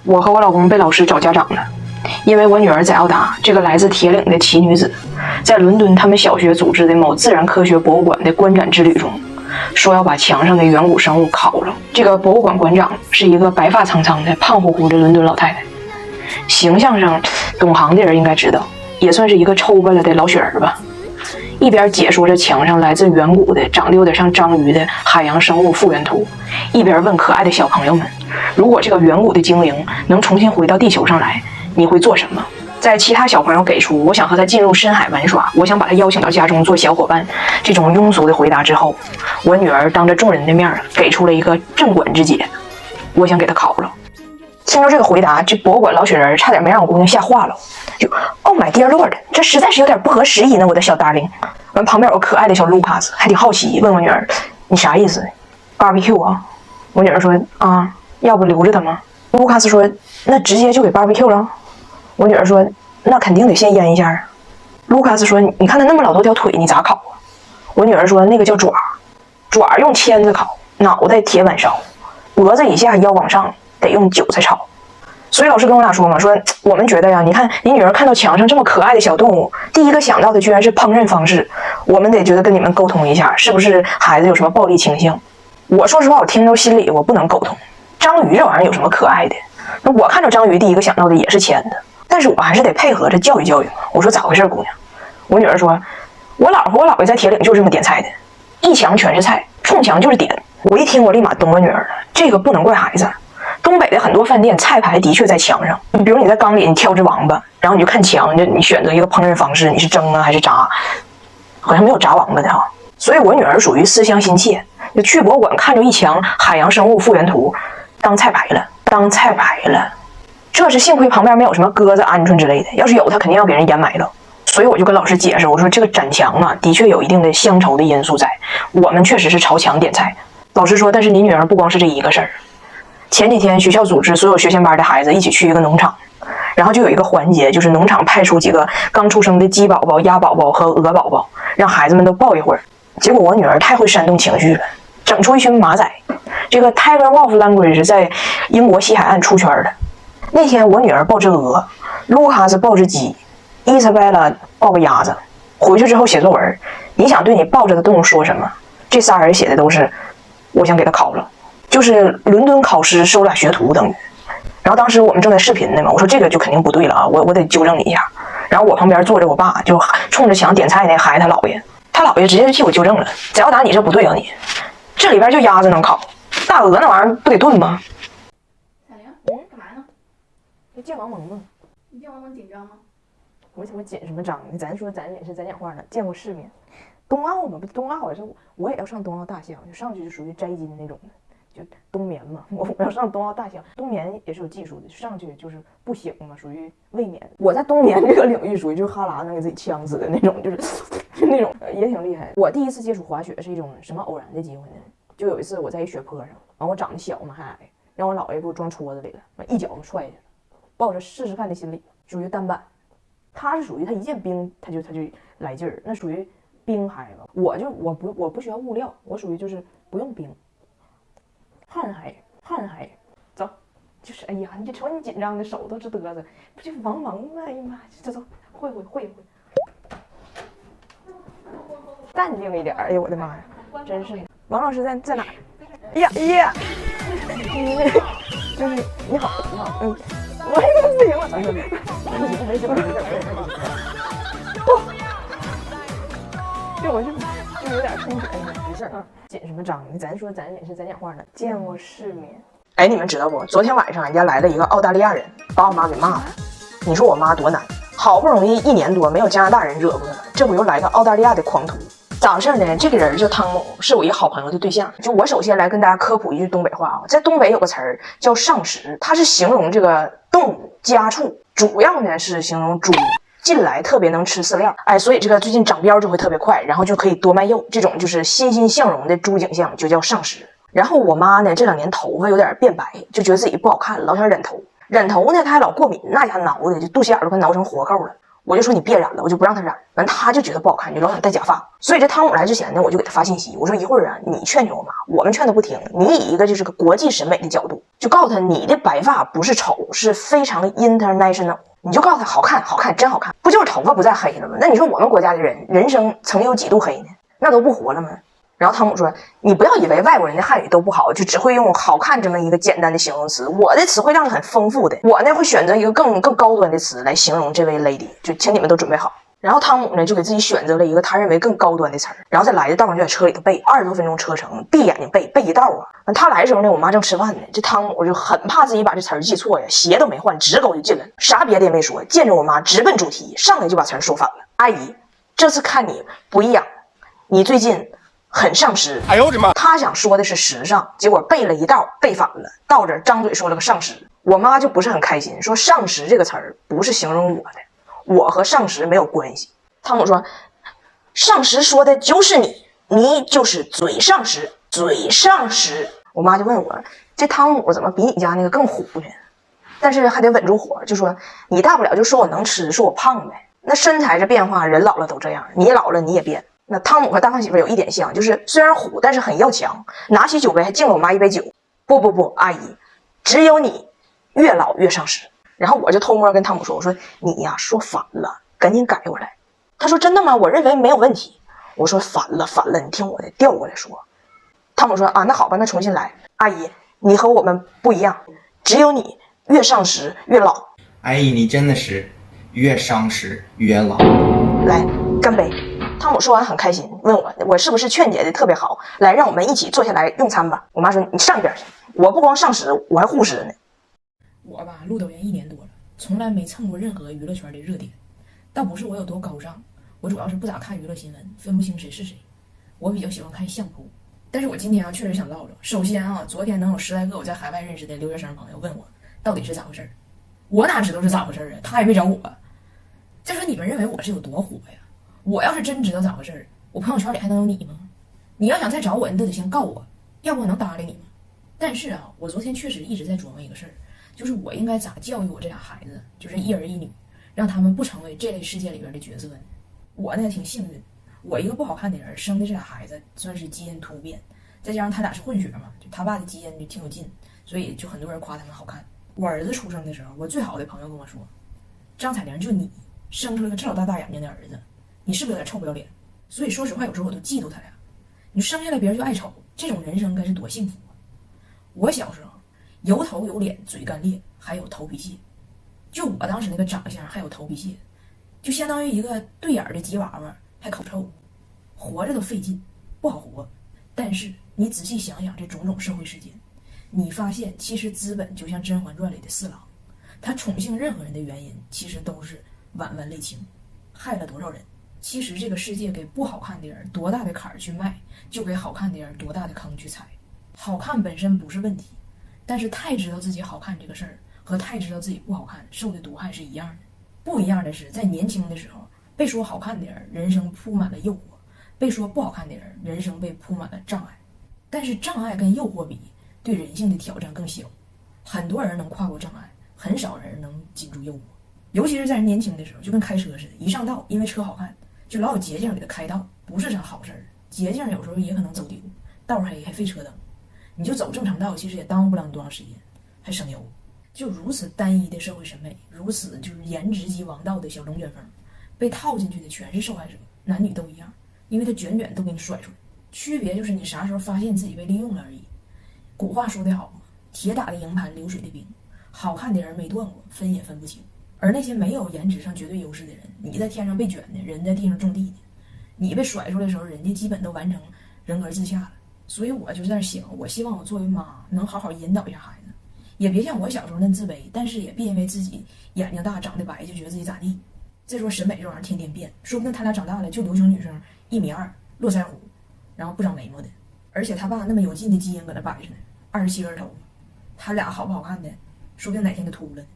我和我老公被老师找家长了，因为我女儿在澳大，这个来自铁岭的奇女子，在伦敦他们小学组织的某自然科学博物馆的观展之旅中，说要把墙上的远古生物烤了。这个博物馆馆长是一个白发苍苍的胖乎乎的伦敦老太太，形象上懂行的人应该知道，也算是一个抽巴了的老雪人吧。一边解说着墙上来自远古的长得有点像章鱼的海洋生物复原图，一边问可爱的小朋友们，如果这个远古的精灵能重新回到地球上来，你会做什么？在其他小朋友给出我想和他进入深海玩耍，我想把他邀请到家中做小伙伴这种庸俗的回答之后，我女儿当着众人的面给出了一个镇馆之解，我想给他烤了。听到这个回答，这博物馆老雪人差点没让我姑娘吓化了，就 Oh my dear Lord， 这实在是有点不合时宜呢，我的小 darling。完旁边有可爱的小卢卡斯，还挺好奇，问我女儿你啥意思 ？barbecue 啊？我女儿说啊，要不留着它吗？卢卡斯说那直接就给 barbecue 了。我女儿说那肯定得先腌一下啊。卢卡斯说你看它那么老多条腿，你咋烤啊？我女儿说那个叫爪，爪用签子烤，脑袋铁板烧，脖子以下腰往上得用韭菜炒。所以老师跟我俩说嘛，说我们觉得呀，你看你女儿看到墙上这么可爱的小动物，第一个想到的居然是烹饪方式，我们得觉得跟你们沟通一下，是不是孩子有什么暴力倾向？我说实话，我听到心里我不能沟通。章鱼这玩意儿有什么可爱的？那我看到章鱼第一个想到的也是签的，但是我还是得配合着教育教育嘛。我说咋回事，姑娘？我女儿说，我老婆我姥爷在铁岭就这么点菜的，一墙全是菜，冲墙就是点。我一听我立马懂我女儿了，这个不能怪孩子。东北的很多饭店菜牌的确在墙上，比如你在缸里你挑只王八，然后你就看墙，你选择一个烹饪方式，你是蒸啊还是炸，好像没有炸王八的哈。所以我女儿属于思乡心切，就去博物馆看着一墙海洋生物复原图，当菜牌了。这是幸亏旁边没有什么鸽子、鹌鹑之类的，要是有，她肯定要给人掩埋了。所以我就跟老师解释，我说这个展墙嘛，的确有一定的乡愁的因素在，我们确实是朝墙点菜。老师说，但是你女儿不光是这一个事儿。前几天学校组织所有学前班的孩子一起去一个农场，然后就有一个环节，就是农场派出几个刚出生的鸡宝宝、鸭宝宝和鹅宝宝，让孩子们都抱一会儿。结果我女儿太会煽动情绪了，整出一群马仔。这个 Tiger Wolf Language 在英国西海岸出圈的。那天我女儿抱只鹅，卢卡斯抱只鸡，伊莎贝拉抱个鸭子。回去之后写作文，你想对你抱着的动物说什么？这仨人写的都是我想给它烤了。就是伦敦考试收俩学徒等于，然后当时我们正在视频呢嘛，我说这个就肯定不对了啊，我得纠正你一下。然后我旁边坐着我爸，就冲着墙点菜那孩子他姥爷，他姥爷直接就替我纠正了，翟耀达你这不对啊你，这里边就鸭子能烤，大鹅那玩意儿不得炖吗？彩玲，干嘛呢？这见王蒙吗？你见王蒙紧张吗？我紧什么张呢？咱说咱也是咱讲话呢，见过世面。冬奥嘛，不冬奥也是我也要上冬奥大项，就上去就属于摘金那种的。就冬眠嘛，我要上冬奥大项，冬眠也是有技术的，上去就是不醒嘛，属于未眠。我在冬眠这个领域属于就是哈喇能给自己呛死的那种，就是那种也挺厉害。我第一次接触滑雪是一种什么偶然的机会呢？就有一次我在一雪坡上，完我长得小嘛还矮，让我姥爷给我装戳子里了，一脚给踹下去了，抱着试试看的心理，属于单板。他是属于他一见冰他就来劲儿，那属于冰嗨吧。我不需要物料，我属于就是不用冰。汗嗨，走，就是哎呀，你这瞅你紧张的手都直嘚瑟，不就王蒙吗？哎呀妈，走，会，淡定一点。哎呀，我的妈呀，真是王老师在哪？哎呀，就是你好，我也不行了，没行，这我就有点冲水，没事啊。紧什么张呢？咱说咱也是咱讲话呢，见过世面。哎，你们知道不？昨天晚上人家来了一个澳大利亚人，把我妈给骂了。你说我妈多难，好不容易1年多没有加拿大人惹过她了，这不又来个澳大利亚的狂徒？咋回事呢？这个人叫汤姆，是我一个好朋友的对象。就我首先来跟大家科普一句东北话啊，在东北有个词儿叫上食，它是形容这个动物家畜，主要呢是形容猪。进来特别能吃饲料，哎，所以这个最近长膘就会特别快，然后就可以多卖肉，这种就是欣欣向荣的猪景象就叫上食。然后我妈呢这2年头发有点变白，就觉得自己不好看，老想染头。染头呢她还老过敏，那家挠的就肚脐眼都快挠成活扣了。我就说你别染了，我就不让他染。完他就觉得不好看，就老想戴假发。所以这汤姆来之前呢，我就给他发信息，我说一会儿啊，你劝劝我妈，我们劝他不听，你以一个就是个国际审美的角度，就告诉他你的白发不是丑，是非常 international。你就告诉他好看，好看，真好看，不就是头发不再黑了吗？那你说我们国家的人人生曾有几度黑呢？那都不活了吗？然后汤姆说：“你不要以为外国人的汉语都不好，就只会用好看这么一个简单的形容词。我的词汇量是很丰富的，我呢会选择一个更高端的词来形容这位 lady， 就请你们都准备好。”然后汤姆呢就给自己选择了一个他认为更高端的词儿，然后在来的道上就在车里头背20多分钟车程，闭眼睛背一道啊。他来的时候呢，我妈正吃饭呢，这汤姆就很怕自己把这词儿记错呀，鞋都没换，直勾就进来了，啥别的也没说，见着我妈直奔主题，上来就把词儿说反了。阿姨，这次看你不一样，你最近很上时。哎呦我的妈！他想说的是时尚，结果背了一道背反了，到这儿张嘴说了个上时。我妈就不是很开心，说上时这个词儿不是形容我的，我和上时没有关系。汤姆说，上时说的就是你，你就是嘴上时，嘴上时。我妈就问我，这汤姆怎么比你家那个更虎呢？但是还得稳住火，就说你大不了就说我能吃，说我胖呗。那身材这变化，人老了都这样，你老了你也变。那汤姆和大胖媳妇有一点像，就是虽然虎，但是很要强。拿起酒杯还敬了我妈一杯酒。不，阿姨，只有你越老越上时。然后我就偷摸跟汤姆说，我说你呀说反了，赶紧改过来。他说真的吗？我认为没有问题。我说反了，你听我的，调过来说。汤姆说啊，那好吧，那重新来。阿姨，你和我们不一样，只有你越上时越老。阿姨，你真的是越上时越老。来，干杯！汤姆说完很开心，问我是不是劝解的特别好，来让我们一起坐下来用餐吧。我妈说你上一边去，我不光上时，我还护食呢。我吧录抖音1年多了，从来没蹭过任何娱乐圈的热点。倒不是我有多高尚，我主要是不咋看娱乐新闻，分不清谁是谁。我比较喜欢看相扑。但是我今天确实想唠唠。首先昨天能有10来个我在海外认识的留学生朋友问我到底是咋回事，我哪知道是咋回事啊？他也没找我。再说你们认为我是有多火呀？我要是真知道咋回事，我朋友圈里还能有你吗？你要想再找我，你都得先告我，要不我能搭理你吗？但是我昨天确实一直在琢磨一个事儿，就是我应该咋教育我这俩孩子，就是一儿一女，让他们不成为这类世界里边的角色呢？我呢挺幸运，我一个不好看的人生的这俩孩子算是基因突变，再加上他俩是混血嘛，就他爸的基因就挺有劲，所以就很多人夸他们好看。我儿子出生的时候，我最好的朋友跟我说，张彩玲就你生出了个这老大眼睛的儿子，你是不是有点臭不要脸？所以说实话，有时候我都嫉妒他俩。你生下来别人就爱瞅，这种人生该是多幸福啊！我小时候有头有脸，嘴干裂，还有头皮屑。就我当时那个长相还有头皮屑，就相当于一个对眼的吉娃娃，还口臭，活着都费劲，不好活。但是你仔细想想这种种社会事件，你发现其实资本就像《甄嬛传》里的4郎，他宠幸任何人的原因其实都是婉婉泪情，害了多少人。其实这个世界给不好看的人多大的坎儿去迈，就给好看的人多大的坑去踩。好看本身不是问题，但是太知道自己好看这个事儿和太知道自己不好看受的毒害是一样的。不一样的是，在年轻的时候被说好看的人人生铺满了诱惑，被说不好看的人人生被铺满了障碍。但是障碍跟诱惑比，对人性的挑战更小。很多人能跨过障碍，很少人能禁住诱惑。尤其是在人年轻的时候，就跟开车似的，一上道因为车好看，就老有捷径给他开道，不是啥好事儿。捷径有时候也可能走丢，道黑还费车灯，你就走正常道，其实也耽误不了你多长时间，还省油。就如此单一的社会审美，如此就是颜值即王道的小龙卷风，被套进去的全是受害者，男女都一样，因为他卷卷都给你甩出来。区别就是你啥时候发现自己被利用了而已。古话说得好嘛，铁打的营盘流水的兵，好看的人没断过，分也分不清。而那些没有颜值上绝对优势的人，你在天上被卷的，人在地上种地的，你被甩出来的时候，人家基本都完成人格自洽了。所以我就在想，我希望我作为妈能好好引导一下孩子，也别像我小时候那自卑，但是也别因为自己眼睛大长得白就觉得自己咋地。再说审美这玩意儿天天变，说不定他俩长大了就流行女生1.2米，络腮胡，然后不长眉毛的。而且他爸那么有劲的基因搁那摆着呢，27根头，他俩好不好看的，说不定哪天就秃了呢。